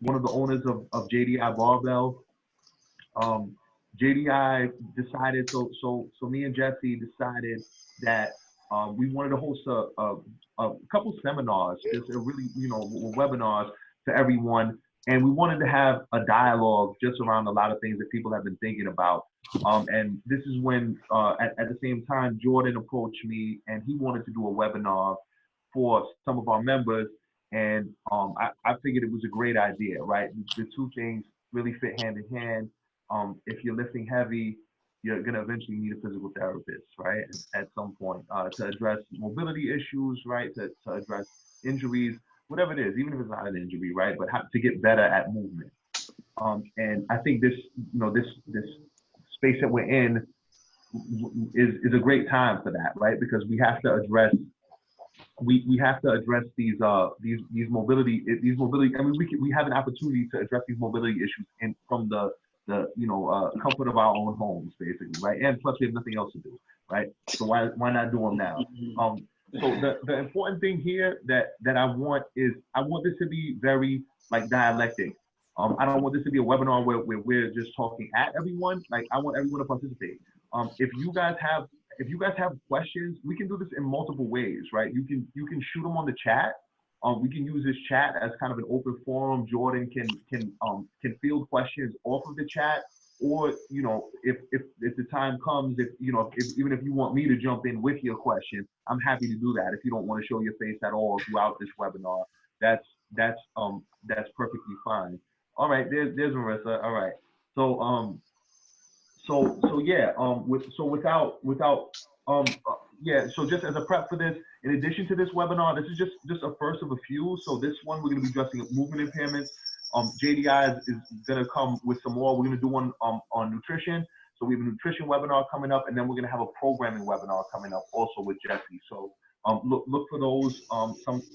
one of the owners of JDI Barbell. JDI decided, so me and Jesse decided that we wanted to host a couple seminars, just a really, webinars to everyone. And we wanted to have a dialogue just around a lot of things that people have been thinking about. And this is when, at the same time, Jordan approached me and he wanted to do a webinar for some of our members. And I figured it was a great idea, right? The two things really fit hand in hand. If you're lifting heavy, you're going to eventually need a physical therapist, right? At some point, to address mobility issues, right? To address injuries, whatever it is, even if it's not an injury, right? But how to get better at movement. And I think this, this space that we're in is a great time for that, right? Because we have to address we have to address these mobility. I mean, we have an opportunity to address these mobility issues from the comfort of our own homes, basically, right? And plus, we have nothing else to do, right? So why not do them now? So the important thing here that I want this to be very like dialectic. I don't want this to be a webinar where we're just talking at everyone. Like, I want everyone to participate. If you guys have questions, we can do this in multiple ways, right? You can shoot them on the chat. We can use this chat as kind of an open forum. Jordan can field questions off of the chat, or if the time comes, even if you want me to jump in with your question, I'm happy to do that. If you don't want to show your face at all throughout this webinar, that's perfectly fine. All right, there's Marissa. All right, so so just as a prep for this, in addition to this webinar, this is just a first of a few. So this one, we're going to be addressing movement impairments. JDI is going to come with some more. We're going to do one on nutrition. So we have a nutrition webinar coming up, and then we're going to have a programming webinar coming up also with Jesse. So look for those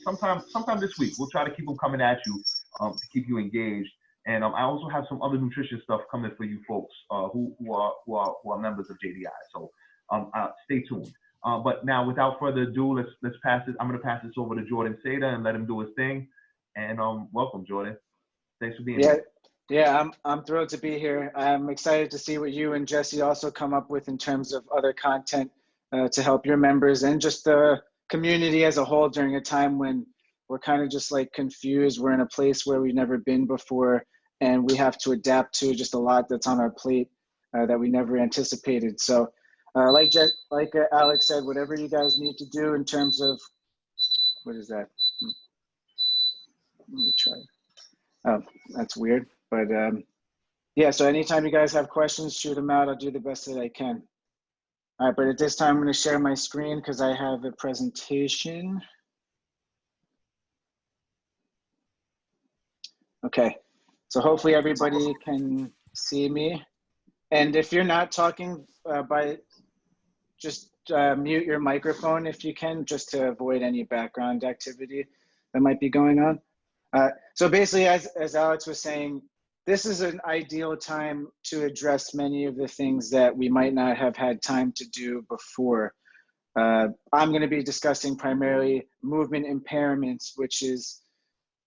sometime this week. We'll try to keep them coming at you to keep you engaged. And I also have some other nutrition stuff coming for you folks who are members of JDI. So stay tuned. But now, without further ado, let's pass it. I'm going to pass this over to Jordan Seda and let him do his thing. And welcome, Jordan. Thanks for being here. Yeah, I'm thrilled to be here. I'm excited to see what you and Jesse also come up with in terms of other content to help your members and just the community as a whole during a time when we're kind of just like confused. We're in a place where we've never been before, and we have to adapt to just a lot that's on our plate that we never anticipated. So like Alex said, whatever you guys need to do in terms of, what is that? Let me try. Oh, that's weird. But yeah, so anytime you guys have questions, shoot them out. I'll do the best that I can. All right, but at this time, I'm going to share my screen because I have a presentation. Okay, so hopefully everybody can see me. And if you're not talking, just mute your microphone if you can, just to avoid any background activity that might be going on. So basically, as Alex was saying, this is an ideal time to address many of the things that we might not have had time to do before. I'm going to be discussing primarily movement impairments, which is,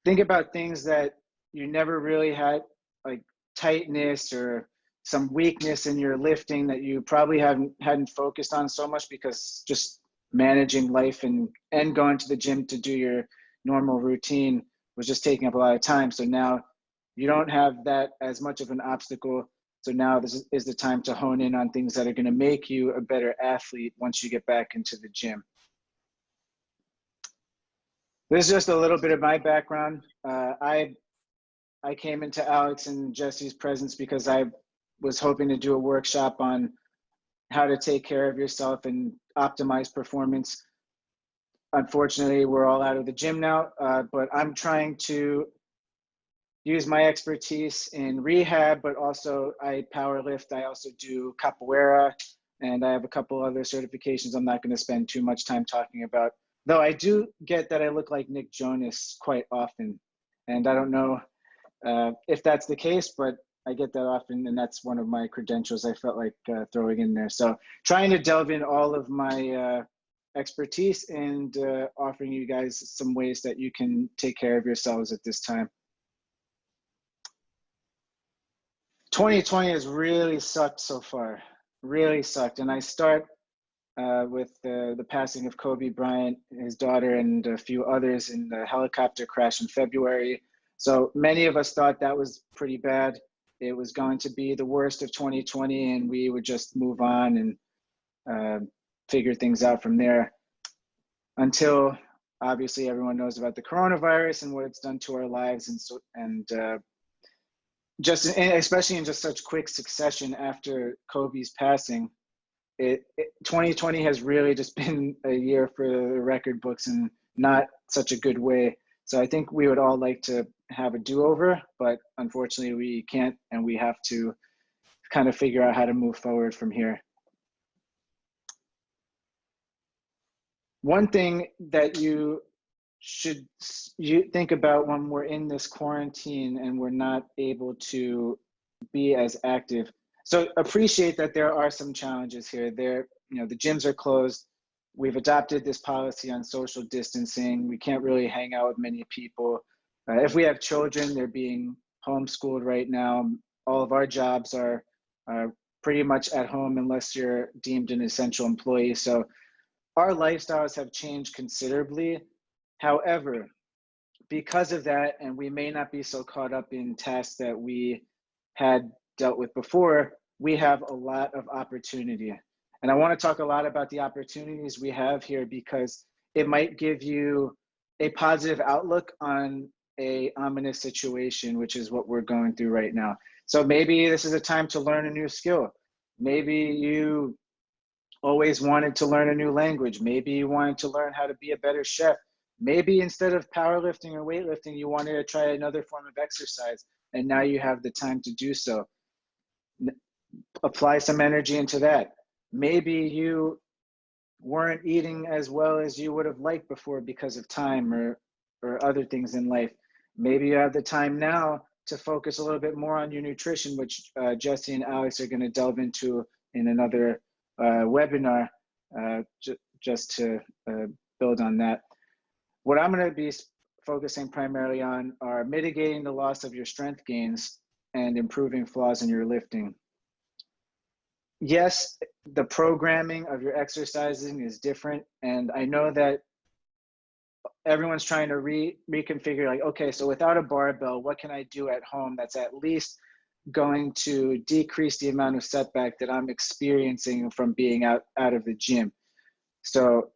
think about things that you never really had, like tightness or some weakness in your lifting that you probably hadn't focused on so much because just managing life and going to the gym to do your normal routine was just taking up a lot of time. So now you don't have that as much of an obstacle. So now this is the time to hone in on things that are going to make you a better athlete once you get back into the gym. This is just a little bit of my background. I came into Alex and Jesse's presence because I was hoping to do a workshop on how to take care of yourself and optimize performance. Unfortunately, we're all out of the gym now, but I'm trying to use my expertise in rehab, but also I power lift. I also do capoeira, and I have a couple other certifications I'm not going to spend too much time talking about. Though I do get that I look like Nick Jonas quite often, and I don't know if that's the case, but I get that often, and that's one of my credentials I felt like throwing in there. So trying to delve in all of my expertise and offering you guys some ways that you can take care of yourselves at this time. 2020 has really sucked so far, really sucked. And I start with the passing of Kobe Bryant, his daughter, and a few others in the helicopter crash in February. So many of us thought that was pretty bad. It was going to be the worst of 2020, and we would just move on and figure things out from there. Until obviously everyone knows about the coronavirus and what it's done to our lives, and especially in just such quick succession after Kobe's passing. 2020 has really just been a year for the record books in not such a good way. So I think we would all like to have a do-over, but unfortunately we can't, and we have to kind of figure out how to move forward from here. One thing that you should think about when we're in this quarantine and we're not able to be as active. So appreciate that there are some challenges here. The gyms are closed. We've adopted this policy on social distancing. We can't really hang out with many people. If we have children, they're being homeschooled right now. All of our jobs are pretty much at home unless you're deemed an essential employee. So our lifestyles have changed considerably. However, because of that, and we may not be so caught up in tasks that we had dealt with before, we have a lot of opportunity. And I want to talk a lot about the opportunities we have here because it might give you a positive outlook on a ominous situation, which is what we're going through right now. So maybe this is a time to learn a new skill. Maybe you always wanted to learn a new language. Maybe you wanted to learn how to be a better chef. Maybe instead of powerlifting or weightlifting, you wanted to try another form of exercise, and now you have the time to do so. Apply some energy into that. Maybe you weren't eating as well as you would have liked before because of time or other things in life. Maybe you have the time now to focus a little bit more on your nutrition, which Jesse and Alex are going to delve into in another webinar, just to build on that. What I'm going to be focusing primarily on are mitigating the loss of your strength gains and improving flaws in your lifting. Yes, the programming of your exercising is different, and I know that everyone's trying to reconfigure, like, okay, so without a barbell, what can I do at home that's at least going to decrease the amount of setback that I'm experiencing from being out of the gym? So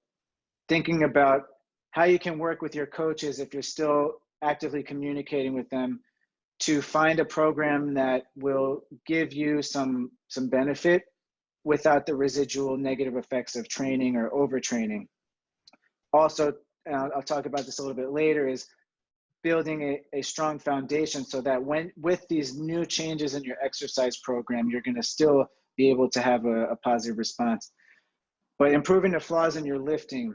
thinking about how you can work with your coaches if you're still actively communicating with them to find a program that will give you some benefit without the residual negative effects of training or overtraining. Also, I'll talk about this a little bit later, is building a strong foundation so that with these new changes in your exercise program, you're going to still be able to have a positive response. But improving the flaws in your lifting,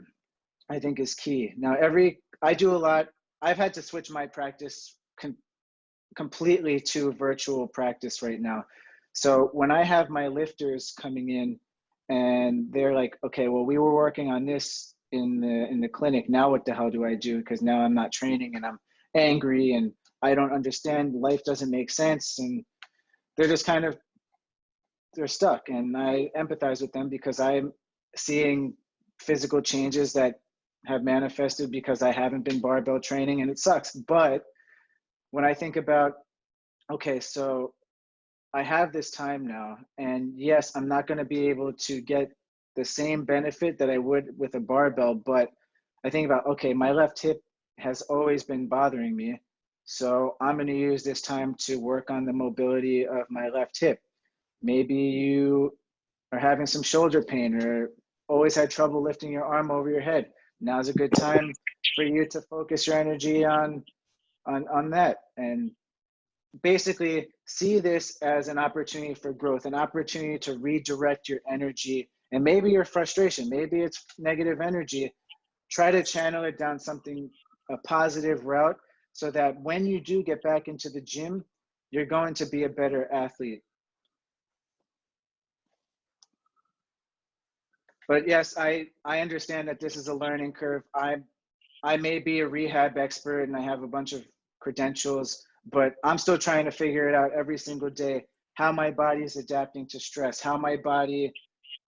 I think, is key. Now, I do a lot. I've had to switch my practice completely to virtual practice right now. So when I have my lifters coming in and they're like, okay, well, we were working on this in the clinic. Now what the hell do I do? Because now I'm not training and I'm angry and I don't understand. Life doesn't make sense. And they're just they're stuck. And I empathize with them because I'm seeing physical changes that have manifested because I haven't been barbell training, and it sucks. But when I think about, okay, so I have this time now, and yes, I'm not going to be able to get the same benefit that I would with a barbell, but I think about, okay, my left hip has always been bothering me, so I'm going to use this time to work on the mobility of my left hip. Maybe you are having some shoulder pain or always had trouble lifting your arm over your head. Now's a good time for you to focus your energy on that, and basically see this as an opportunity for growth, an opportunity to redirect your energy, and maybe your frustration, maybe it's negative energy, try to channel it down a positive route, so that when you do get back into the gym, you're going to be a better athlete. But yes, I understand that this is a learning curve. I may be a rehab expert and I have a bunch of credentials, but I'm still trying to figure it out every single day. how my body is adapting to stress, how my body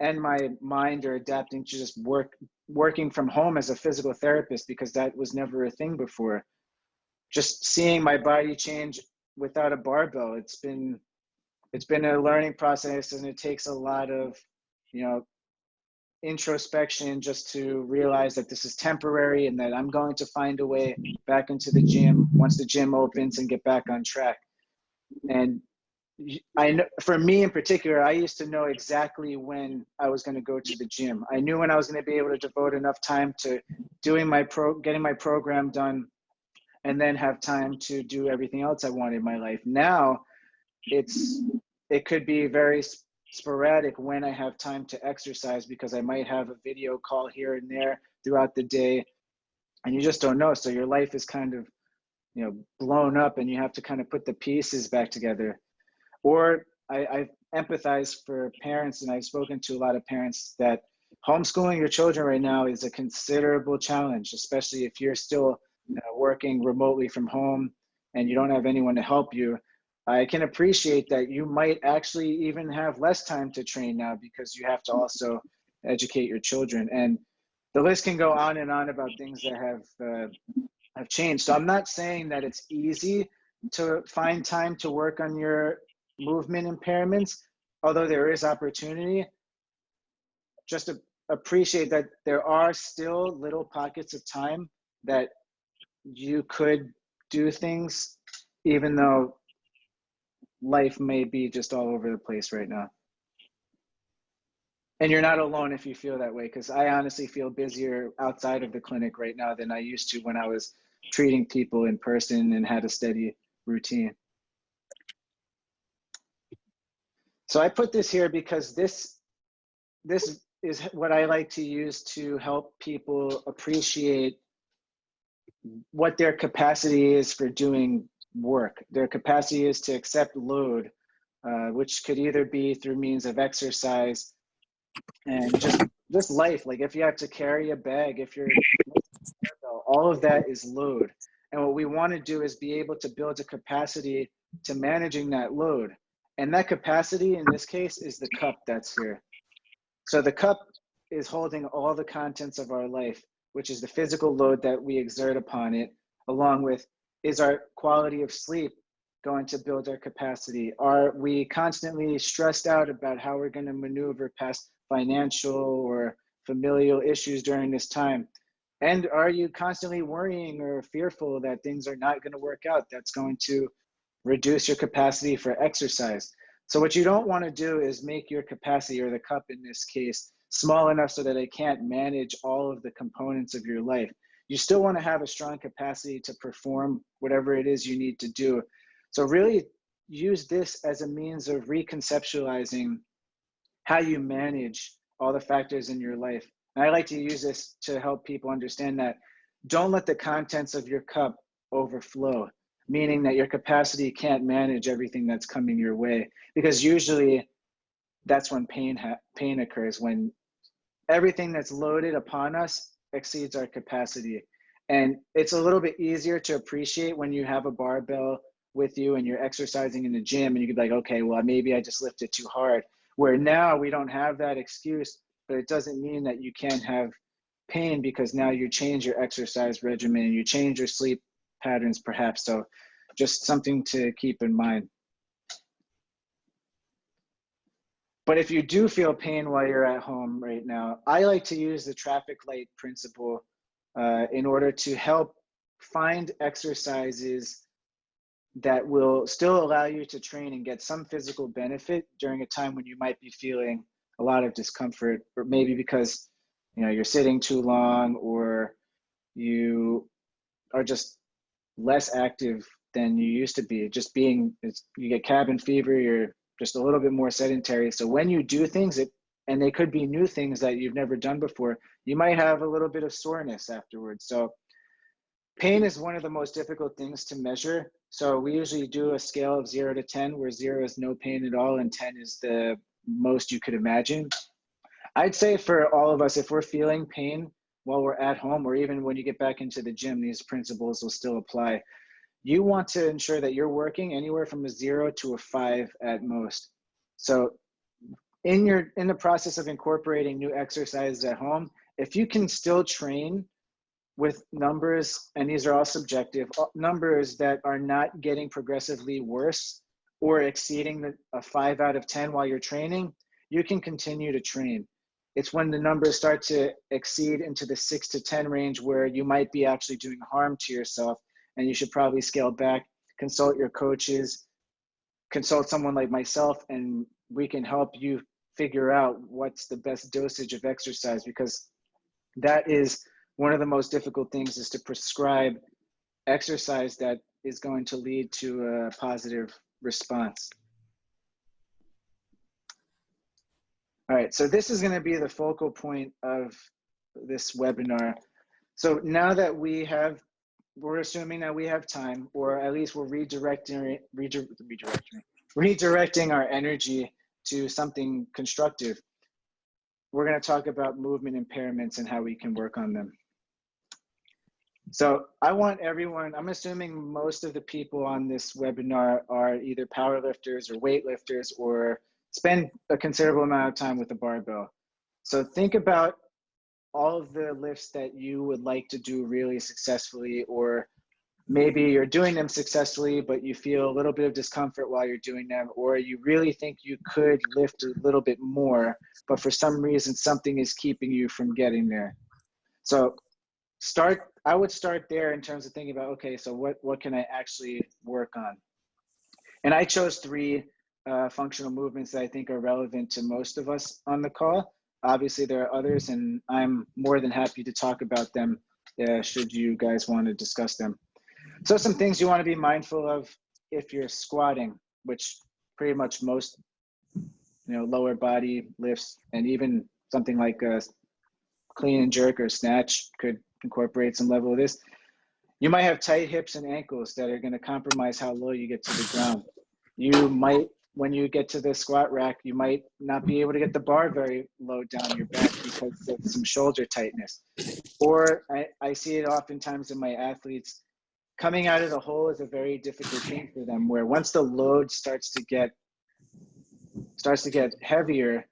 and my mind are adapting to just working from home as a physical therapist, because that was never a thing before. Just seeing my body change without a barbell, it's been a learning process, and it takes a lot of, you know, introspection just to realize that this is temporary and that I'm going to find a way back into the gym once the gym opens and get back on track. And I know, for me in particular, I used to know exactly when I was going to go to the gym. I knew when I was going to be able to devote enough time to doing getting my program done, and then have time to do everything else I want in my life. Now it could be very sporadic when I have time to exercise, because I might have a video call here and there throughout the day, and you just don't know. So your life is kind of, you know, blown up, and you have to kind of put the pieces back together. Or I empathize for parents, and I've spoken to a lot of parents, that homeschooling your children right now is a considerable challenge, especially if you're still working remotely from home and you don't have anyone to help you. I can appreciate that you might actually even have less time to train now, because you have to also educate your children. And the list can go on and on about things that have changed. So I'm not saying that it's easy to find time to work on your movement impairments, although there is opportunity. Just to appreciate that there are still little pockets of time that you could do things, even though life may be just all over the place right now. And you're not alone if you feel that way, because I honestly feel busier outside of the clinic right now than I used to when I was treating people in person and had a steady routine. So I put this here because this is what I like to use to help people appreciate what their capacity is for doing work. Their capacity is to accept load, which could either be through means of exercise and just life. Like if you have to carry a bag, if you're, all of that is load. And what we want to do is be able to build a capacity to managing that load. And that capacity in this case is the cup that's here. So the cup is holding all the contents of our life, which is the physical load that we exert upon it, along with, is our quality of sleep going to build our capacity? Are we constantly stressed out about how we're going to maneuver past financial or familial issues during this time? And are you constantly worrying or fearful that things are not going to work out? That's going to reduce your capacity for exercise. So what you don't want to do is make your capacity, or the cup in this case, small enough so that it can't manage all of the components of your life. You still want to have a strong capacity to perform whatever it is you need to do. So really use this as a means of reconceptualizing how you manage all the factors in your life. And I like to use this to help people understand that don't let the contents of your cup overflow, meaning that your capacity can't manage everything that's coming your way. Because usually that's when pain occurs, when everything that's loaded upon us exceeds our capacity. And it's a little bit easier to appreciate when you have a barbell with you and you're exercising in the gym and you could be like, okay, well, maybe I just lifted too hard. Where now we don't have that excuse, but it doesn't mean that you can't have pain, because now you change your exercise regimen and you change your sleep patterns perhaps. So just something to keep in mind. But if you do feel pain while you're at home right now, I like to use the traffic light principle in order to help find exercises that will still allow you to train and get some physical benefit during a time when you might be feeling a lot of discomfort, or maybe because you're sitting too long, or you are just less active than you used to be. Just you get cabin fever, you're just a little bit more sedentary. So when you do things, and they could be new things that you've never done before, you might have a little bit of soreness afterwards. So pain is one of the most difficult things to measure. So we usually do a scale of 0 to 10, where 0 is no pain at all and 10 is the most you could imagine. I'd say for all of us, if we're feeling pain while we're at home, or even when you get back into the gym, these principles will still apply. you want to ensure that you're working anywhere from a 0 to a 5 at most. So in the process of incorporating new exercises at home, if you can still train with numbers, and these are all subjective, numbers that are not getting progressively worse or exceeding a 5 out of 10 while you're training, you can continue to train. It's when the numbers start to exceed into the 6 to 10 range where you might be actually doing harm to yourself, and you should probably scale back, consult your coaches, consult someone like myself, and we can help you figure out what's the best dosage of exercise, because that is one of the most difficult things, is to prescribe exercise that is going to lead to a positive response. All right, so this is going to be the focal point of this webinar. So now that we're assuming that we have time, or at least we're redirecting our energy to something constructive, we're going to talk about movement impairments and how we can work on them. So I want everyone, I'm assuming most of the people on this webinar are either powerlifters or weightlifters or spend a considerable amount of time with the barbell. So think about all of the lifts that you would like to do really successfully, or maybe you're doing them successfully, but you feel a little bit of discomfort while you're doing them, or you really think you could lift a little bit more, but for some reason, something is keeping you from getting there. So I would start there in terms of thinking about, okay, so what can I actually work on? And I chose 3 functional movements that I think are relevant to most of us on the call. Obviously, there are others, and I'm more than happy to talk about them should you guys want to discuss them. So some things you want to be mindful of if you're squatting, which pretty much most, lower body lifts, and even something like a clean and jerk or snatch could incorporate some level of this. You might have tight hips and ankles that are going to compromise how low you get to the ground. You might, when you get to the squat rack, you might not be able to get the bar very low down your back because of some shoulder tightness. Or I see it oftentimes in my athletes, coming out of the hole is a very difficult thing for them, where once the load starts to get heavier,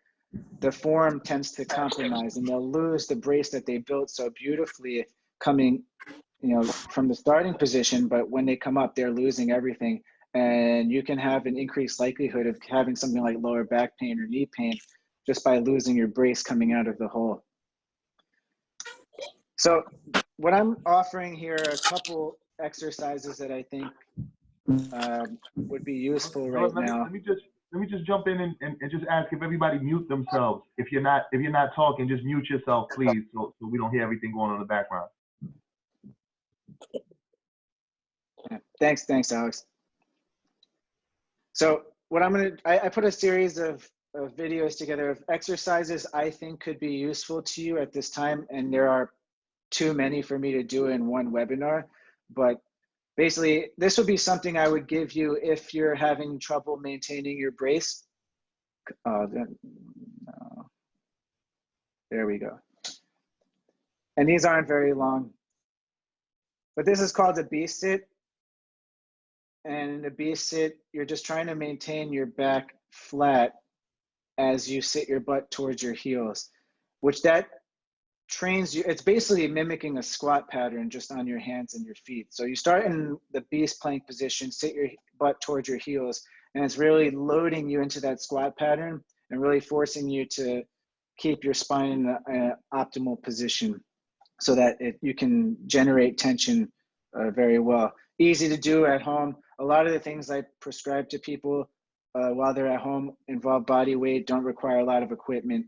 the form tends to compromise, and they'll lose the brace that they built so beautifully coming, from the starting position. But when they come up, they're losing everything, and you can have an increased likelihood of having something like lower back pain or knee pain just by losing your brace coming out of the hole. So what I'm offering here are a couple exercises that I think would be useful right now. Let me just jump in and just ask if everybody mute themselves. If you're not talking, just mute yourself, please, so we don't hear everything going on in the background. Thanks, Alex. So what I put a series of videos together of exercises I think could be useful to you at this time, and there are too many for me to do in one webinar, but basically this would be something I would give you if you're having trouble maintaining your brace. There we go. And these aren't very long, but this is called a beast sit. And in the beast sit, you're just trying to maintain your back flat as you sit your butt towards your heels, which that trains you. It's basically mimicking a squat pattern just on your hands and your feet. So you start in the beast plank position, sit your butt towards your heels, and it's really loading you into that squat pattern and really forcing you to keep your spine in an optimal position so that you can generate tension very well. Easy to do at home. A lot of the things I prescribe to people while they're at home involve body weight, don't require a lot of equipment,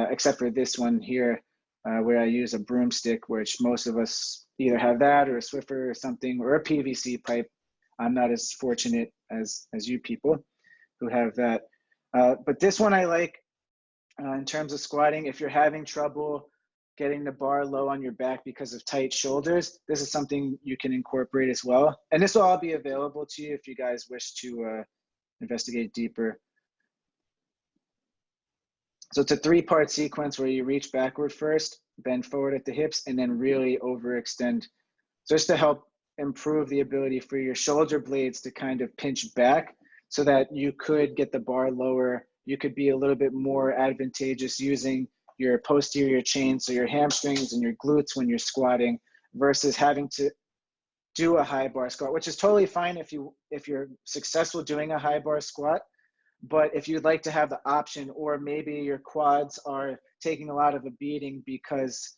except for this one here, where I use a broomstick, which most of us either have that or a Swiffer or something, or a PVC pipe. I'm not as fortunate as you people who have that. But this one I like in terms of squatting. If you're having trouble getting the bar low on your back because of tight shoulders, this is something you can incorporate as well. And this will all be available to you if you guys wish to investigate deeper. So it's a 3-part sequence where you reach backward first, bend forward at the hips, and then really overextend, just to help improve the ability for your shoulder blades to kind of pinch back so that you could get the bar lower. You could be a little bit more advantageous using your posterior chain, so your hamstrings and your glutes when you're squatting, versus having to do a high bar squat, which is totally fine if you're successful doing a high bar squat. But if you'd like to have the option, or maybe your quads are taking a lot of a beating because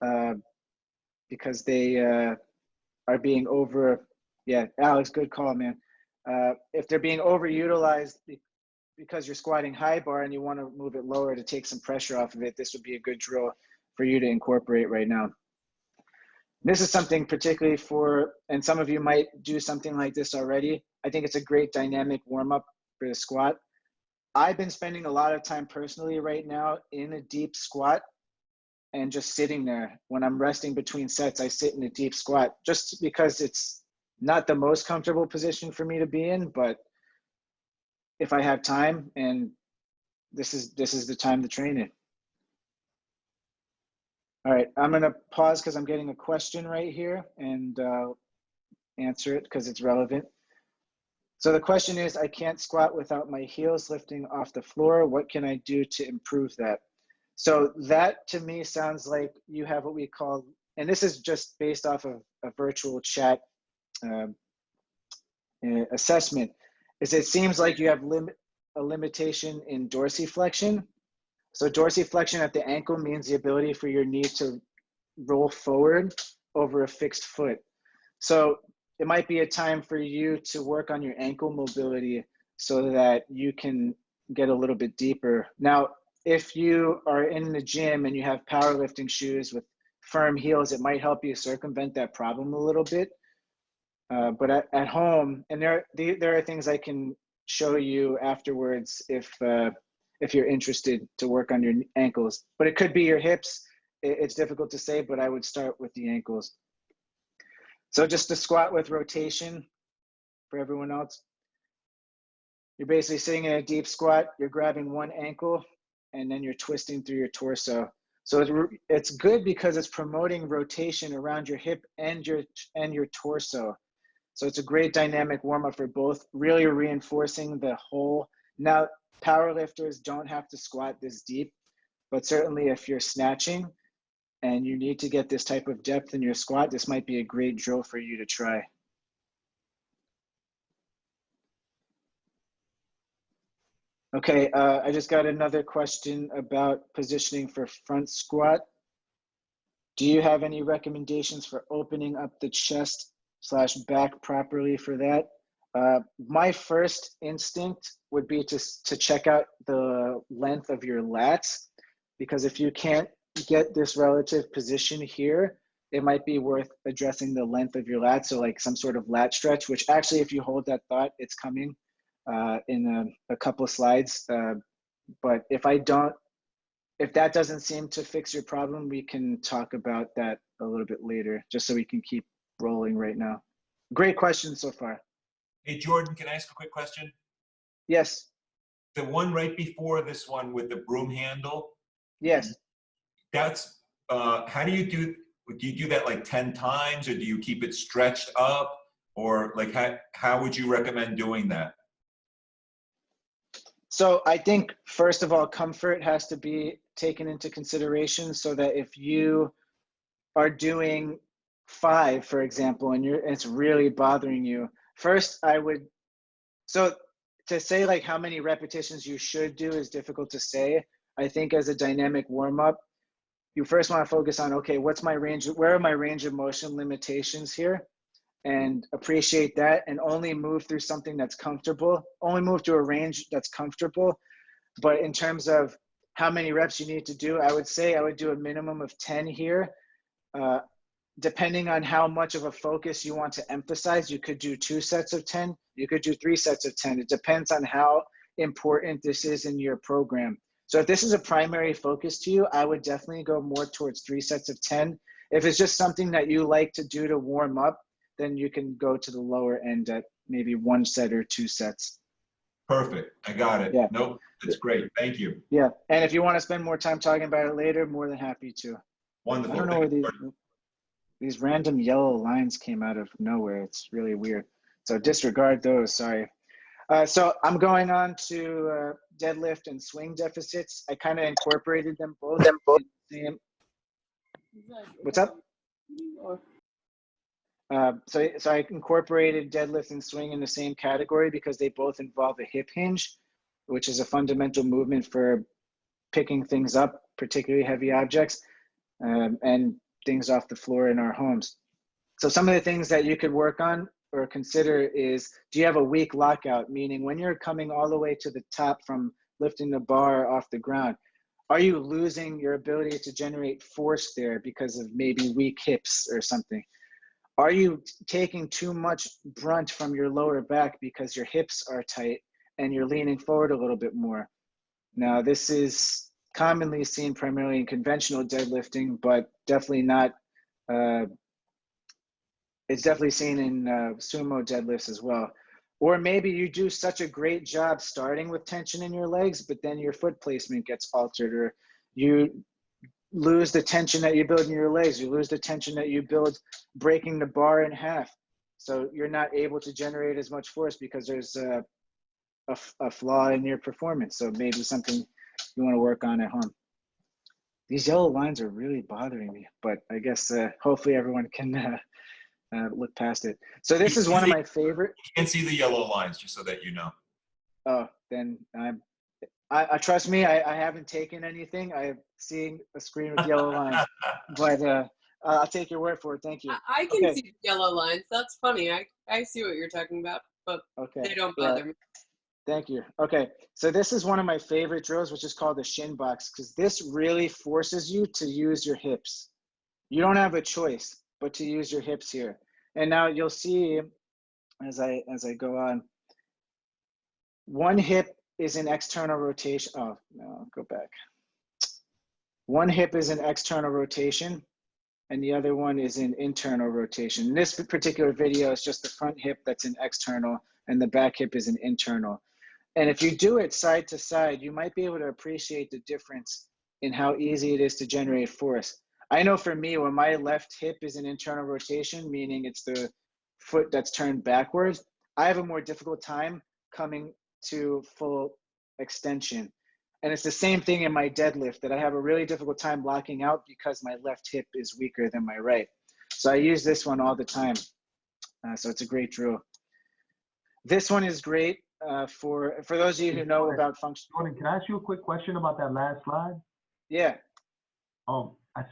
they are being yeah, Alex, good call, man. If they're being overutilized because you're squatting high bar and you want to move it lower to take some pressure off of it, this would be a good drill for you to incorporate right now. This is something particularly and some of you might do something like this already. I think it's a great dynamic warm-up for the squat. I've been spending a lot of time personally right now in a deep squat and just sitting there. When I'm resting between sets, I sit in a deep squat just because it's not the most comfortable position for me to be in, but if I have time, and this is the time to train it. All right, I'm gonna pause because I'm getting a question right here and answer it because it's relevant. So the question is, I can't squat without my heels lifting off the floor. What can I do to improve that? So that to me sounds like you have what we call, and this is just based off of a virtual chat assessment, is it seems like you have a limitation in dorsiflexion. So dorsiflexion at the ankle means the ability for your knee to roll forward over a fixed foot. So it might be a time for you to work on your ankle mobility so that you can get a little bit deeper. Now, if you are in the gym and you have powerlifting shoes with firm heels, it might help you circumvent that problem a little bit. But at home, and there are things I can show you afterwards if you're interested to work on your ankles. But it could be your hips. It's difficult to say, but I would start with the ankles. So just to squat with rotation for everyone else. You're basically sitting in a deep squat, you're grabbing one ankle, and then you're twisting through your torso. So it's good because it's promoting rotation around your hip and your torso. So it's a great dynamic warm-up for both, really reinforcing the whole. Now, powerlifters don't have to squat this deep, but certainly if you're snatching and you need to get this type of depth in your squat, this might be a great drill for you to try. Okay, I just got another question about positioning for front squat. Do you have any recommendations for opening up the chest / back properly for that? My first instinct would be to check out the length of your lats, because if you can't get this relative position here, it might be worth addressing the length of your lats. So like some sort of lat stretch, which actually, if you hold that thought, it's coming in a couple of slides. But if that doesn't seem to fix your problem, we can talk about that a little bit later, just so we can keep rolling right now. Great question so far. Hey, Jordan, can I ask a quick question? Yes. The one right before this one with the broom handle? Yes. That's, how do you do that like 10 times, or do you keep it stretched up? Or like, how would you recommend doing that? So I think, first of all, comfort has to be taken into consideration, so that if you are doing 5, for example, and it's really bothering you, first so to say like how many repetitions you should do is difficult to say. I think as a dynamic warm-up, you first want to focus on, okay, what's my range, where are my range of motion limitations here? And appreciate that, and only move through something that's comfortable, only move to a range that's comfortable. But in terms of how many reps you need to do, I would say I would do a minimum of 10 here. Depending on how much of a focus you want to emphasize, you could do 2 sets of 10, you could do 3 sets of 10. It depends on how important this is in your program. So if this is a primary focus to you, I would definitely go more towards 3 sets of 10. If it's just something that you like to do to warm up, then you can go to the lower end at maybe 1 set or 2 sets. Perfect. I got it. Yeah. Nope. That's great. Thank you. Yeah. And if you want to spend more time talking about it later, more than happy to. Wonderful. I don't know where these. These random yellow lines came out of nowhere. It's really weird. So disregard those, sorry. So I'm going on to deadlift and swing deficits. I kind of incorporated them both. In the same. What's up? So I incorporated deadlift and swing in the same category because they both involve a hip hinge, which is a fundamental movement for picking things up, particularly heavy objects, and things off the floor in our homes. So some of the things that you could work on or consider is, do you have a weak lockout? Meaning when you're coming all the way to the top from lifting the bar off the ground, are you losing your ability to generate force there because of maybe weak hips or something? Are you taking too much brunt from your lower back because your hips are tight and you're leaning forward a little bit more? Now, this is commonly seen primarily in conventional deadlifting, but definitely not, it's definitely seen in sumo deadlifts as well. Or maybe you do such a great job starting with tension in your legs, but then your foot placement gets altered, or you lose the tension that you build in your legs, you lose the tension that you build breaking the bar in half. So you're not able to generate as much force because there's a flaw in your performance. So maybe something you want to work on at home. These yellow lines are really bothering me, but I guess hopefully everyone can look past it. So this is one of my favorite. You can't see the yellow lines, just so that you know. Oh, then I trust me, I haven't taken anything. I'm seeing a screen with yellow lines, but I'll take your word for it. Thank you. I can see the yellow lines. That's funny. I see what you're talking about, but they don't bother me. Thank you. Okay, so this is one of my favorite drills, which is called the Shin Box, because this really forces you to use your hips. You don't have a choice but to use your hips here. And now you'll see as I go on, one hip is an external rotation. Oh, no, go back. One hip is an external rotation and the other one is an internal rotation. In this particular video, it's just the front hip that's an external and the back hip is an internal. And if you do it side to side, you might be able to appreciate the difference in how easy it is to generate force. I know for me, when my left hip is an internal rotation, meaning it's the foot that's turned backwards, I have a more difficult time coming to full extension. And it's the same thing in my deadlift, that I have a really difficult time locking out because my left hip is weaker than my right. So I use this one all the time. So it's a great drill. This one is great for those of you who know about function. Jordan, can I ask you a quick question about that last slide? Yeah. I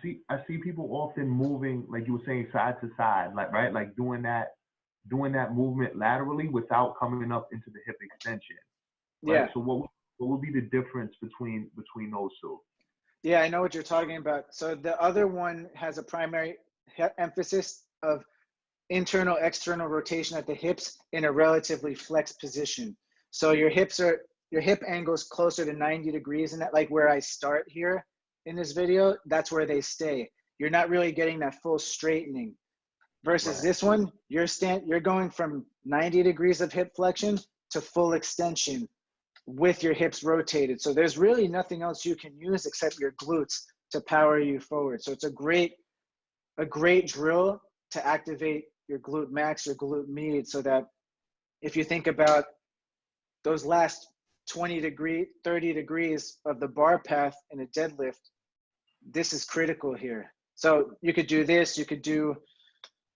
see people often moving, like you were saying, side to side, like, right? Like doing that movement laterally without coming up into the hip extension. Right? Yeah. So what would be the difference between those two? Yeah, I know what you're talking about. So the other one has a primary emphasis of internal, external rotation at the hips in a relatively flexed position. So your hip angle is closer to 90 degrees, and that, like where I start here in this video, that's where they stay. You're not really getting that full straightening. Versus right. This one, you're going from 90 degrees of hip flexion to full extension with your hips rotated. So there's really nothing else you can use except your glutes to power you forward. So it's a great drill to activate your glute max or glute med, so that if you think about those last 30 degrees of the bar path in a deadlift, this is critical here. So you could do this, you could do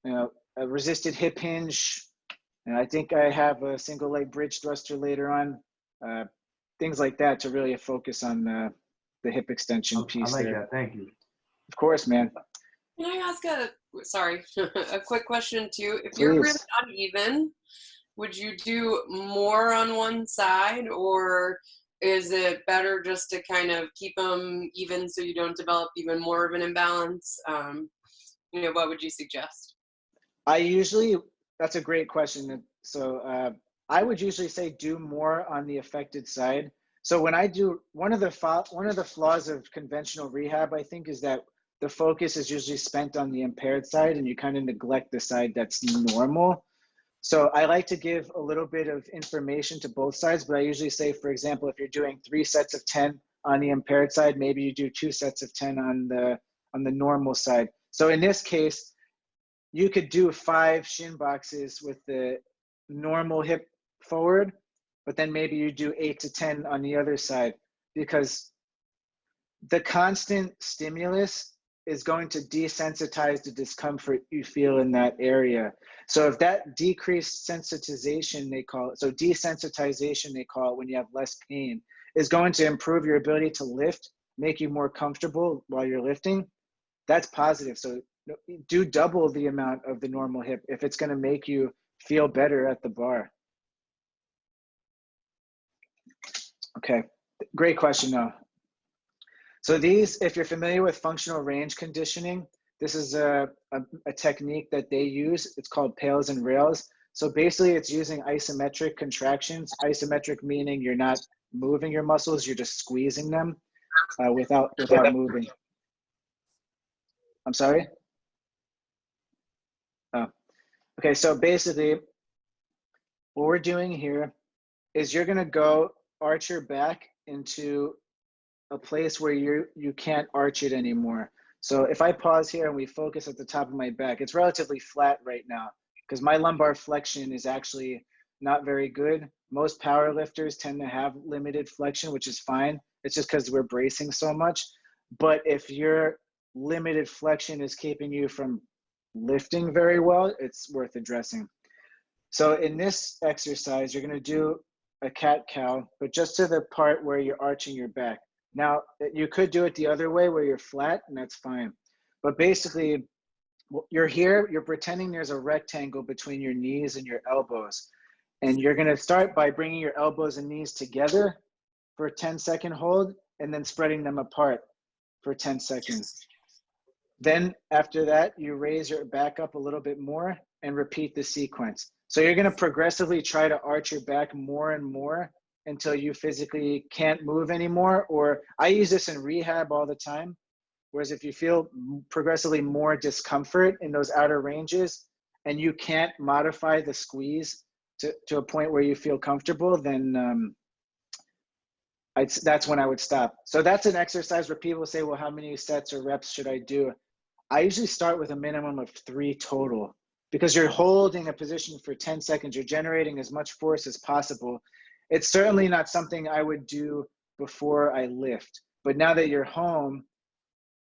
a resisted hip hinge, and I think I have a single leg bridge thruster later on, things like that to really focus on the hip extension piece. I like that, thank you. Of course, man. Can I ask a quick question too? If Please. You're really uneven, would you do more on one side, or is it better just to kind of keep them even so you don't develop even more of an imbalance? What would you suggest? That's a great question. So I would usually say do more on the affected side. So when I do, one of the flaws of conventional rehab, I think, is that the focus is usually spent on the impaired side and you kind of neglect the side that's normal. So I like to give a little bit of information to both sides, but I usually say, for example, if you're doing 3 sets of 10 on the impaired side, maybe you do 2 sets of 10 on the normal side. So in this case, you could do 5 shin boxes with the normal hip forward, but then maybe you do 8 to 10 on the other side, because the constant stimulus is going to desensitize the discomfort you feel in that area. So if that decreased sensitization, they call it, so desensitization, they call it, when you have less pain, is going to improve your ability to lift, make you more comfortable while you're lifting, that's positive. So do double the amount of the normal hip if it's going to make you feel better at the bar. Okay, great question though. So these, if you're familiar with functional range conditioning, this is a technique that they use. It's called Pails and Rails. So basically it's using isometric contractions. Isometric meaning you're not moving your muscles, you're just squeezing them without moving. I'm sorry? Oh, okay, so basically what we're doing here is you're gonna go arch your back into a place where you can't arch it anymore. So if I pause here and we focus at the top of my back, it's relatively flat right now because my lumbar flexion is actually not very good. Most power lifters tend to have limited flexion, which is fine. It's just because we're bracing so much. But if your limited flexion is keeping you from lifting very well, it's worth addressing. So in this exercise, you're gonna do a cat-cow, but just to the part where you're arching your back. Now, you could do it the other way where you're flat, and that's fine. But basically, you're here, you're pretending there's a rectangle between your knees and your elbows. And you're gonna start by bringing your elbows and knees together for a 10-second hold, and then spreading them apart for 10 seconds. Then after that, you raise your back up a little bit more and repeat the sequence. So you're gonna progressively try to arch your back more and more until you physically can't move anymore. Or I use this in rehab all the time. Whereas if you feel progressively more discomfort in those outer ranges and you can't modify the squeeze to a point where you feel comfortable, then that's when I would stop. So that's an exercise where people say, well, how many sets or reps should I do? I usually start with a minimum of 3 total, because you're holding a position for 10 seconds. You're generating as much force as possible. It's certainly not something I would do before I lift. But now that you're home,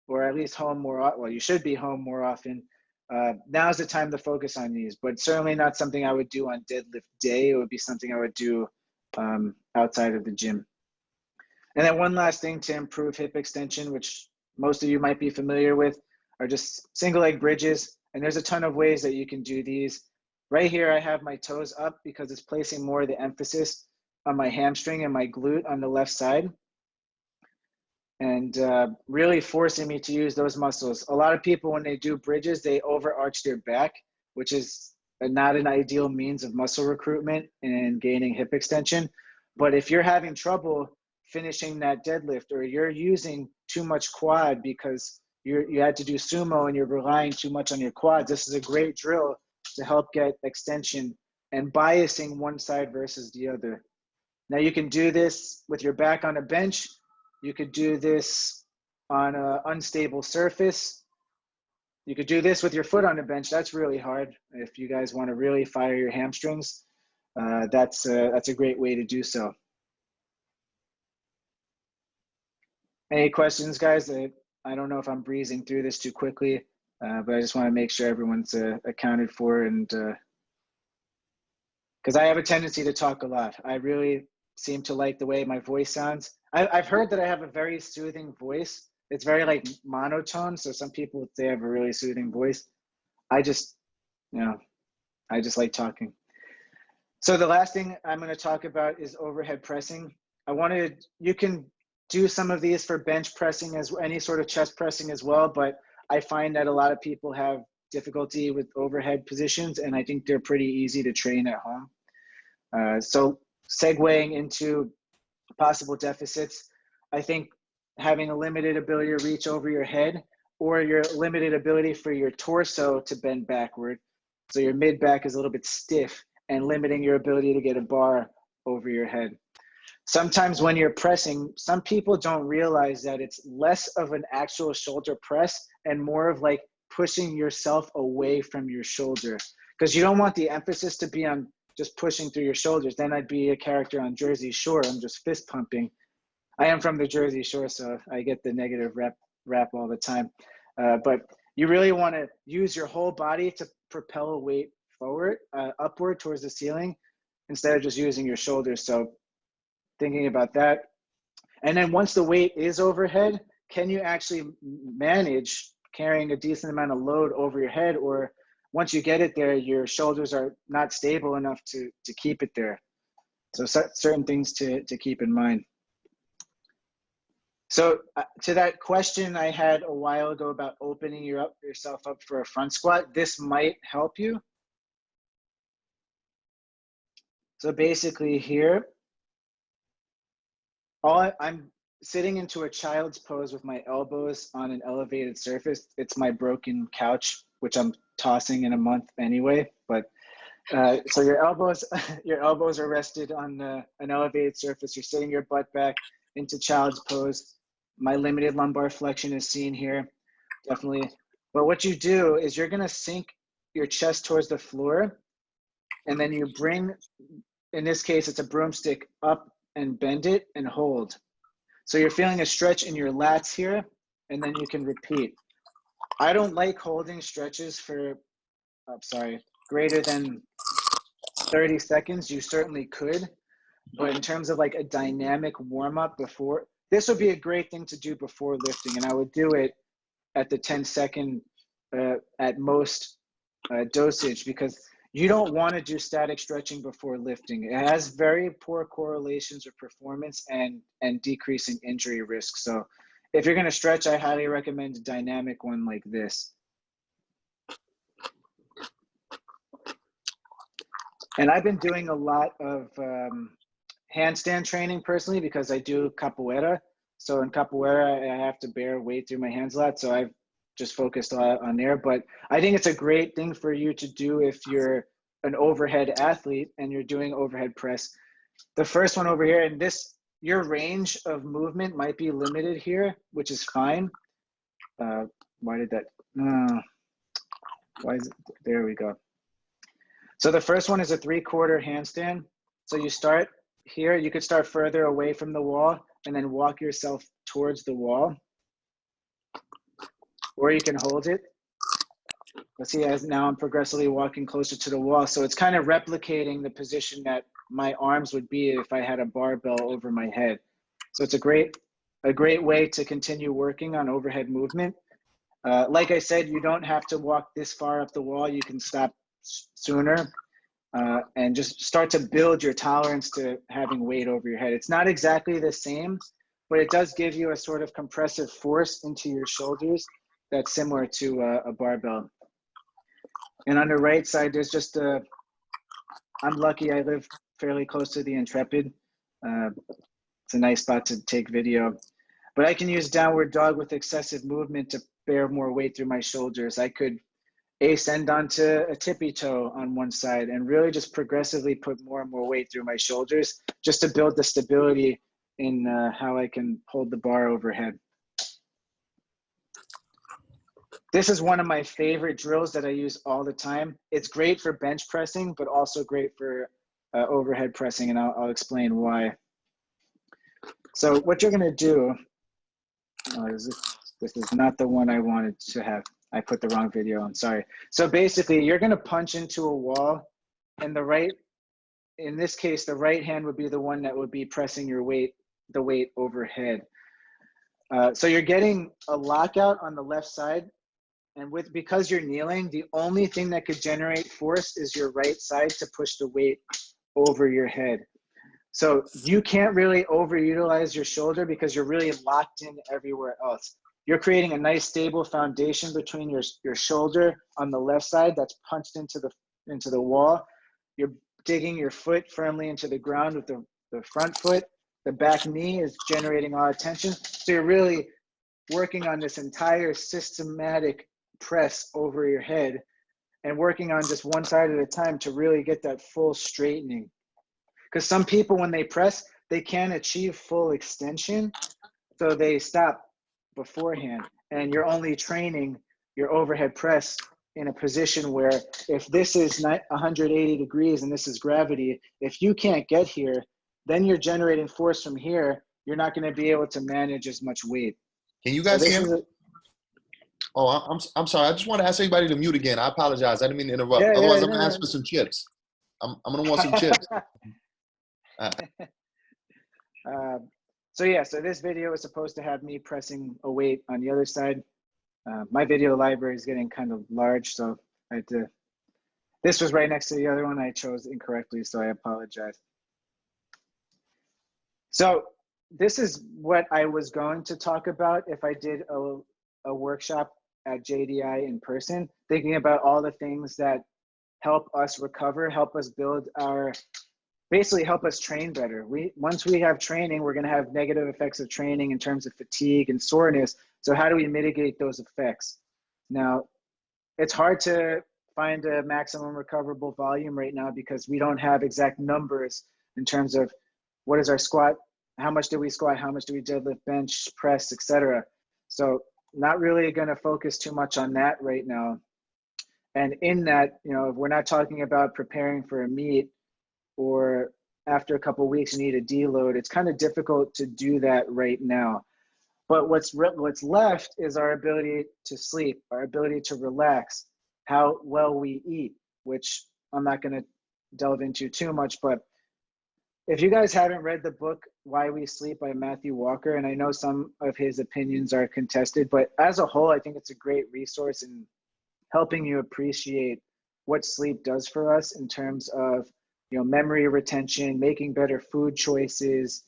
or at least home more, well, you should be home more often, now's the time to focus on these. But certainly not something I would do on deadlift day. It would be something I would do outside of the gym. And then one last thing to improve hip extension, which most of you might be familiar with, are just single leg bridges. And there's a ton of ways that you can do these. Right here, I have my toes up because it's placing more of the emphasis on my hamstring and my glute on the left side, and really forcing me to use those muscles. A lot of people, when they do bridges, they overarch their back, which is not an ideal means of muscle recruitment and gaining hip extension. But if you're having trouble finishing that deadlift, or you're using too much quad because you had to do sumo and you're relying too much on your quads, this is a great drill to help get extension and biasing one side versus the other. Now you can do this with your back on a bench. You could do this on an unstable surface. You could do this with your foot on a bench. That's really hard. If you guys want to really fire your hamstrings, that's a great way to do so. Any questions, guys? I don't know if I'm breezing through this too quickly, but I just want to make sure everyone's accounted for, and because I have a tendency to talk a lot. I really seem to like the way my voice sounds. I've heard that I have a very soothing voice. It's very like monotone. So some people say I have a really soothing voice. I just like talking. So the last thing I'm going to talk about is overhead pressing. You can do some of these for bench pressing as any sort of chest pressing as well, but I find that a lot of people have difficulty with overhead positions, and I think they're pretty easy to train at home. So segueing into possible deficits, I think having a limited ability to reach over your head, or your limited ability for your torso to bend backward, so your mid back is a little bit stiff, and limiting your ability to get a bar over your head. Sometimes when you're pressing, some people don't realize that it's less of an actual shoulder press and more of like pushing yourself away from your shoulder, because you don't want the emphasis to be on just pushing through your shoulders. Then I'd be a character on Jersey Shore. I'm just fist pumping. I am from the Jersey Shore, so I get the negative rap all the time. But you really want to use your whole body to propel a weight forward, upward towards the ceiling, instead of just using your shoulders. So thinking about that. And then once the weight is overhead, can you actually manage carrying a decent amount of load over your head? Or once you get it there, your shoulders are not stable enough to keep it there. So certain things to keep in mind. So to that question I had a while ago about opening yourself up for a front squat, this might help you. So basically here, I'm sitting into a child's pose with my elbows on an elevated surface. It's my broken couch, which I'm tossing in a month anyway. But so your elbows are rested on an elevated surface. You're sitting your butt back into child's pose. My limited lumbar flexion is seen here, definitely. But what you do is you're gonna sink your chest towards the floor, and then you bring, in this case, it's a broomstick, up and bend it and hold. So you're feeling a stretch in your lats here, and then you can repeat. I don't like holding stretches for, greater than 30 seconds. You certainly could, but in terms of like a dynamic warm up before, this would be a great thing to do before lifting, and I would do it at the 10-second at most dosage, because you don't want to do static stretching before lifting. It has very poor correlations with performance and decreasing injury risk. So if you're going to stretch, I highly recommend a dynamic one like this. And I've been doing a lot of handstand training personally, because I do capoeira. So in capoeira, I have to bear weight through my hands a lot. So I've just focused on there. But I think it's a great thing for you to do if you're an overhead athlete and you're doing overhead press. The first one over here, and this, your range of movement might be limited here, which is fine. Why did that, why is it, there we go. So the first one is a 3/4 handstand. So you start here, you could start further away from the wall and then walk yourself towards the wall. Or you can hold it. Let's see, as now I'm progressively walking closer to the wall. So it's kind of replicating the position that my arms would be if I had a barbell over my head. So it's a great way to continue working on overhead movement. Like I said, you don't have to walk this far up the wall. You can stop sooner and just start to build your tolerance to having weight over your head. It's not exactly the same, but it does give you a sort of compressive force into your shoulders that's similar to a barbell. And on the right side, there's just I'm lucky I live fairly close to the Intrepid. It's a nice spot to take video. But I can use downward dog with excessive movement to bear more weight through my shoulders. I could ascend onto a tippy toe on one side and really just progressively put more and more weight through my shoulders just to build the stability in how I can hold the bar overhead. This is one of my favorite drills that I use all the time. It's great for bench pressing, but also great for overhead pressing, and I'll explain why. So what you're gonna do, this is not the one I wanted to have. I put the wrong video on, sorry. So basically, you're gonna punch into a wall, and in this case, the right hand would be the one that would be pressing the weight overhead. So you're getting a lockout on the left side, and because you're kneeling, the only thing that could generate force is your right side to push the weight over your head. So you can't really overutilize your shoulder because you're really locked in everywhere else. You're creating a nice stable foundation between your shoulder on the left side that's punched into the wall. You're digging your foot firmly into the ground with the front foot. The back knee is generating a lot of tension. So you're really working on this entire systematic press over your head and working on just one side at a time to really get that full straightening. Because some people, when they press, they can't achieve full extension, so they stop beforehand, and you're only training your overhead press in a position where if this is 180 degrees and this is gravity, if you can't get here, then you're generating force from here. You're not going to be able to manage as much weight. Can you guys hear me? Oh, I'm sorry. I just want to ask everybody to mute again. I apologize. I didn't mean to interrupt. Yeah, Otherwise, yeah, I'm going to ask for some chips. I'm going to want some chips. So yeah, so this video is supposed to have me pressing a weight on the other side. My video library is getting kind of large, so I had to, this was right next to the other one. I chose incorrectly, so I apologize. So this is what I was going to talk about if I did a workshop at JDI in person, thinking about all the things that help us recover, help us build our, basically help us train better. Once we have training, we're going to have negative effects of training in terms of fatigue and soreness. So how do we mitigate those effects? Now, it's hard to find a maximum recoverable volume right now because we don't have exact numbers in terms of what is our squat, how much do we squat, how much do we deadlift, bench, press, etc. So not really going to focus too much on that right now. And in that, you know, if we're not talking about preparing for a meet or after a couple of weeks you need a deload, it's kind of difficult to do that right now. But what's left is our ability to sleep, our ability to relax, how well we eat, which I'm not going to delve into too much. But if you guys haven't read the book, Why We Sleep by Matthew Walker, and I know some of his opinions are contested, but as a whole, I think it's a great resource in helping you appreciate what sleep does for us in terms of, you know, memory retention, making better food choices,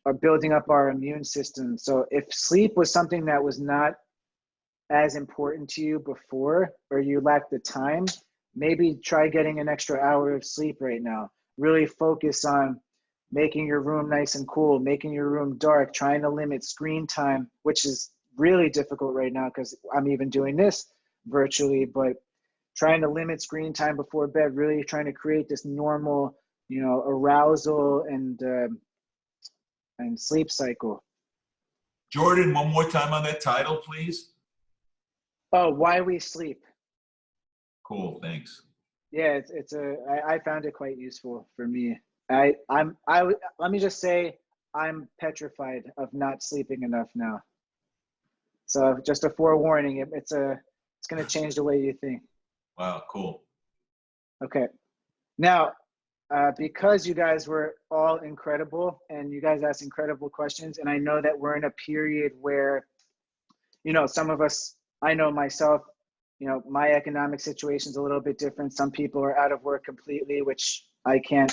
or building up our immune system. So if sleep was something that was not as important to you before, or you lack the time, maybe try getting an extra hour of sleep right now. Really focus on making your room nice and cool, making your room dark, trying to limit screen time, which is really difficult right now because I'm even doing this virtually, but trying to limit screen time before bed, really trying to create this normal, you know, arousal and sleep cycle. Jordan, one more time on that title, please. Oh, Why We Sleep. Cool, thanks. Yeah, I found it quite useful for me. Let me just say, I'm petrified of not sleeping enough now. So just a forewarning, it's going to change the way you think. Wow, cool. Okay. Now, because you guys were all incredible and you guys asked incredible questions, and I know that we're in a period where, you know, some of us, I know myself, you know, my economic situation is a little bit different. Some people are out of work completely, which I can't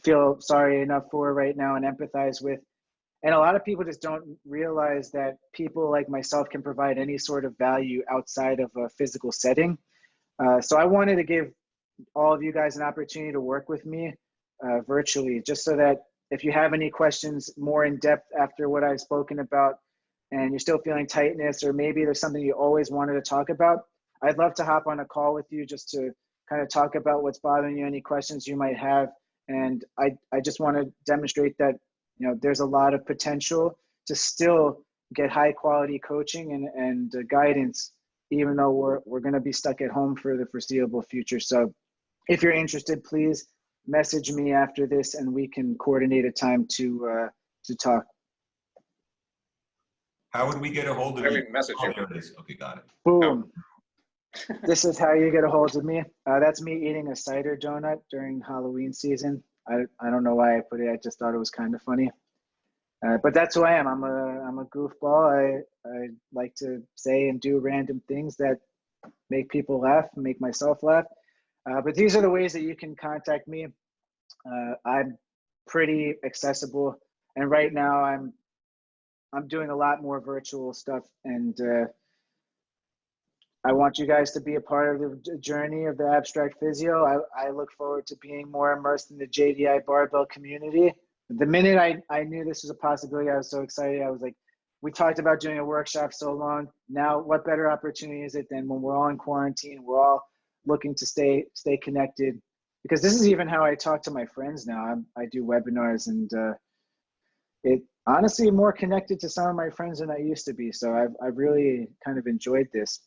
feel sorry enough for right now and empathize with. And a lot of people just don't realize that people like myself can provide any sort of value outside of a physical setting. So I wanted to give all of you guys an opportunity to work with me virtually, just so that if you have any questions more in depth after what I've spoken about and you're still feeling tightness, or maybe there's something you always wanted to talk about, I'd love to hop on a call with you just to kind of talk about what's bothering you, any questions you might have. And I just want to demonstrate that, you know, there's a lot of potential to still get high quality coaching and guidance, even though we're going to be stuck at home for the foreseeable future. So if you're interested, please message me after this and we can coordinate a time to talk. How would we get a hold of Let you? me message you. Oh, there it is. Okay, got it. Boom. This is how you get a hold of me. That's me eating a cider donut during Halloween season. I don't know why I put it. I just thought it was kind of funny. But that's who I am. I'm a goofball. I like to say and do random things that make people laugh, make myself laugh. But these are the ways that you can contact me. I'm pretty accessible, and right now I'm doing a lot more virtual stuff, and I want you guys to be a part of the journey of the abstract physio. I look forward to being more immersed in the JDI Barbell community. The minute I knew this was a possibility, I was so excited. I was like, we talked about doing a workshop so long. Now, what better opportunity is it than when we're all in quarantine, we're all looking to stay connected? Because this is even how I talk to my friends now. I do webinars, and honestly more connected to some of my friends than I used to be. So I've really kind of enjoyed this.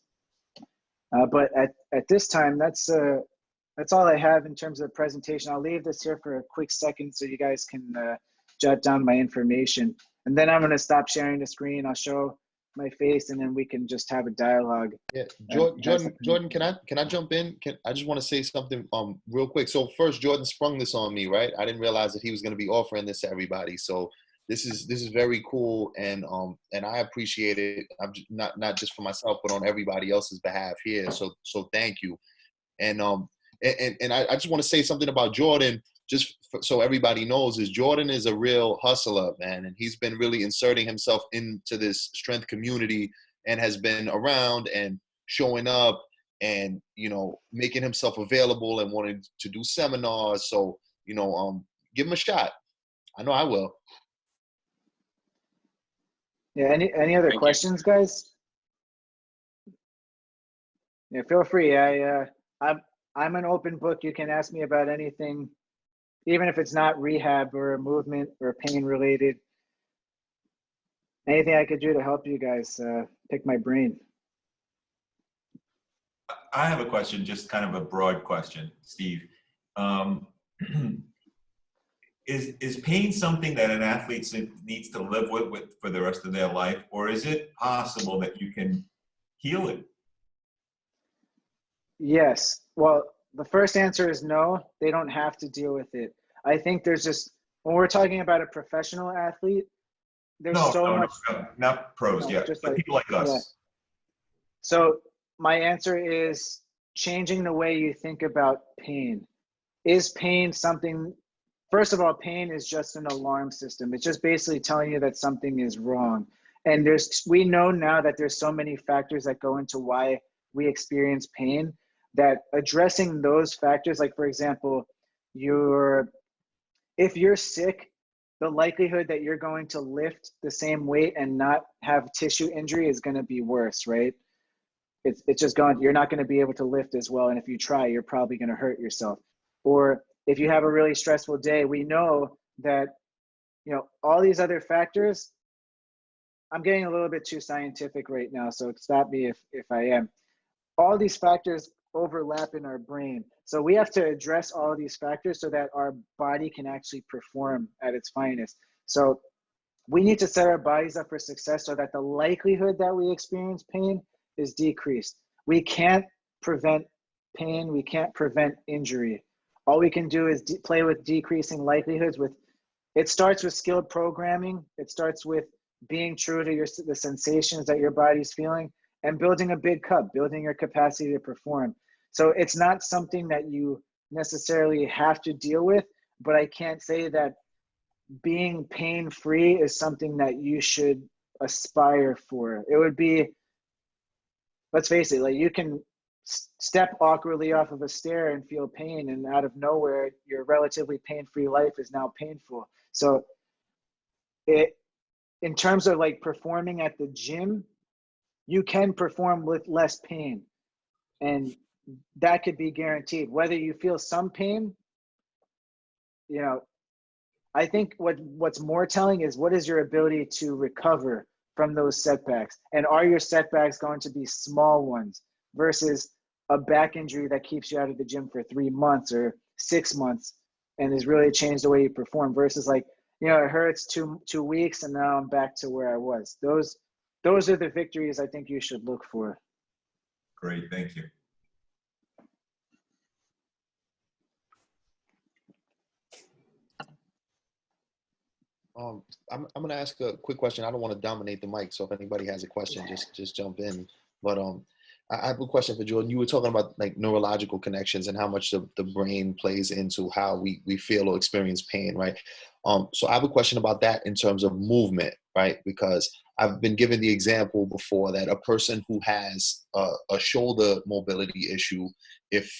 But at this time, that's all I have in terms of the presentation. I'll leave this here for a quick second so you guys can jot down my information. And then I'm going to stop sharing the screen. I'll show my face, and then we can just have a dialogue. Yeah, Jordan, can I jump in? I just want to say something real quick. So first, Jordan sprung this on me, right? I didn't realize that he was going to be offering this to everybody. So this is very cool, and I appreciate it. I'm just, not just for myself, but on everybody else's behalf here. So thank you. And I just want to say something about Jordan, just so everybody knows, is Jordan is a real hustler, man. And he's been really inserting himself into this strength community and has been around and showing up and, making himself available and wanting to do seminars. So, give him a shot. I know I will. Yeah. Any other questions, guys? Yeah, feel free. I'm an open book. You can ask me about anything, even if it's not rehab or movement or pain related. Anything I could do to help you guys pick my brain. I have a question, just kind of a broad question, Steve. Is pain something that an athlete needs to live with for the rest of their life, or is it possible that you can heal it? Yes. Well, the first answer is no, they don't have to deal with it. I think there's just, when we're talking about a professional athlete, there's no, not pros, no, yeah, just but people like us. Yeah. So my answer is changing the way you think about pain. Is pain something, first of all, pain is just an alarm system. It's just basically telling you that something is wrong. And we know now that there's so many factors that go into why we experience pain, that addressing those factors, like for example, if you're sick, the likelihood that you're going to lift the same weight and not have tissue injury is going to be worse, right? It's just you're not going to be able to lift as well. And if you try, you're probably going to hurt yourself. Or if you have a really stressful day, we know that, all these other factors, I'm getting a little bit too scientific right now, so stop me if I am. All these factors overlap in our brain. So we have to address all of these factors so that our body can actually perform at its finest. So we need to set our bodies up for success so that the likelihood that we experience pain is decreased. We can't prevent pain. We can't prevent injury. All we can do is play with decreasing likelihoods. It starts with skilled programming. It starts with being true to the sensations that your body's feeling, and building a big cup, building your capacity to perform. So it's not something that you necessarily have to deal with, but I can't say that being pain-free is something that you should aspire for. It would be, let's face it, like you can step awkwardly off of a stair and feel pain, and out of nowhere, your relatively pain-free life is now painful. So in terms of like performing at the gym, you can perform with less pain, and that could be guaranteed. Whether you feel some pain, I think what's more telling is what is your ability to recover from those setbacks, and are your setbacks going to be small ones versus a back injury that keeps you out of the gym for 3 months or 6 months and has really changed the way you perform, versus like, it hurts 2 weeks and now I'm back to where I was. Those are the victories I think you should look for. Great, thank you. I'm going to ask a quick question. I don't want to dominate the mic, so if anybody has a question, just jump in. But I have a question for Jordan. You were talking about like neurological connections and how much the brain plays into how we feel or experience pain, right? So I have a question about that in terms of movement, right? Because I've been given the example before that a person who has a shoulder mobility issue, if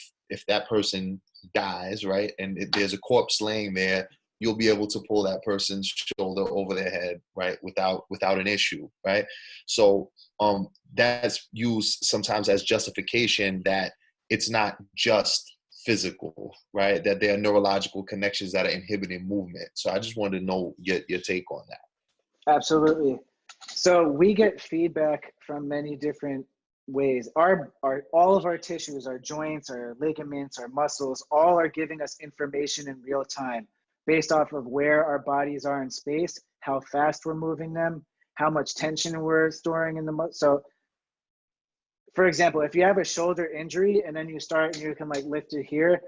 that person dies, right, and if there's a corpse laying there, you'll be able to pull that person's shoulder over their head, right, without an issue, right? So that's used sometimes as justification that it's not just physical, right? That there are neurological connections that are inhibiting movement. So I just wanted to know your take on that. Absolutely. So we get feedback from many different ways. All of our tissues, our joints, our ligaments, our muscles, all are giving us information in real time based off of where our bodies are in space, how fast we're moving them, how much tension we're storing in the so for example, if you have a shoulder injury and then you start and you can like lift it here,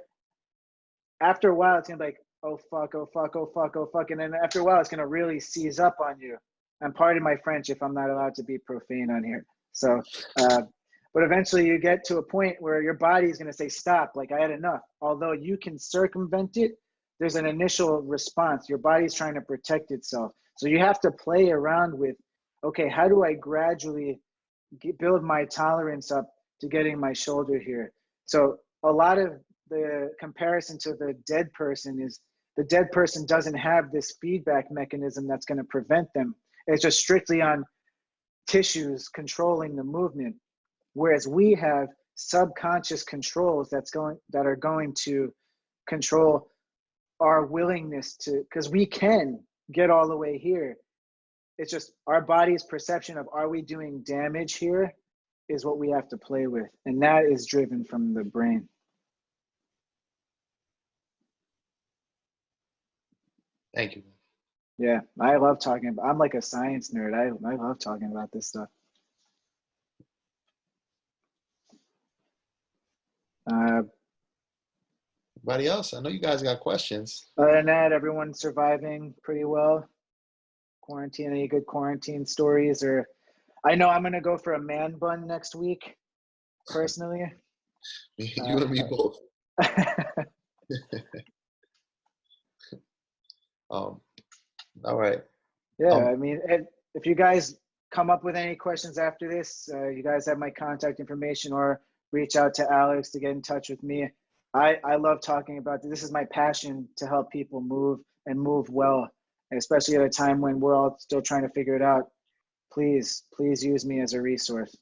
after a while it's gonna be like, oh fuck, oh fuck, oh fuck, oh fuck, and then after a while it's gonna really seize up on you. And pardon my French if I'm not allowed to be profane on here. So, but eventually you get to a point where your body is gonna say, stop, like I had enough. Although you can circumvent it, there's an initial response. Your body's trying to protect itself. So you have to play around with, okay, how do I gradually build my tolerance up to getting my shoulder here? So a lot of the comparison to the dead person is the dead person doesn't have this feedback mechanism that's going to prevent them. It's just strictly on tissues controlling the movement, whereas we have subconscious controls that are going to control our willingness to, because we can get all the way here. It's just our body's perception of, are we doing damage here, is what we have to play with. And that is driven from the brain. Thank you. Yeah, I love talking about, I'm like a science nerd. I love talking about this stuff. Anybody else? I know you guys got questions. Other than that, everyone's surviving pretty well. Quarantine, any good quarantine stories? Or I know I'm gonna go for a man bun next week, personally. You and me both. All right. Yeah, I mean, if you guys come up with any questions after this, you guys have my contact information, or reach out to Alex to get in touch with me. I love talking about this. This is my passion, to help people move and move well, especially at a time when we're all still trying to figure it out. Please use me as a resource.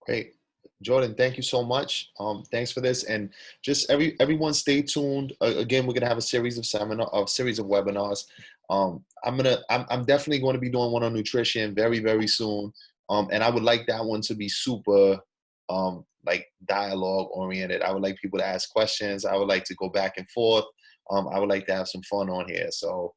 Great. Jordan, thank you so much. Thanks for this, and just everyone stay tuned. Again, we're gonna have a series of webinars. I'm definitely going to be doing one on nutrition very, very soon. And I would like that one to be super like dialogue oriented. I would like people to ask questions. I would like to go back and forth. I would like to have some fun on here. So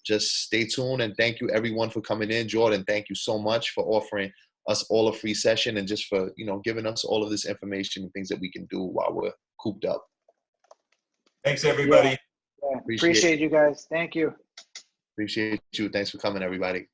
just stay tuned, and thank you everyone for coming in. Jordan, thank you so much for offering us all a free session, and just for, giving us all of this information and things that we can do while we're cooped up. Thanks, everybody. Yeah. Appreciate you guys. Thank you. Appreciate you. Thanks for coming, everybody.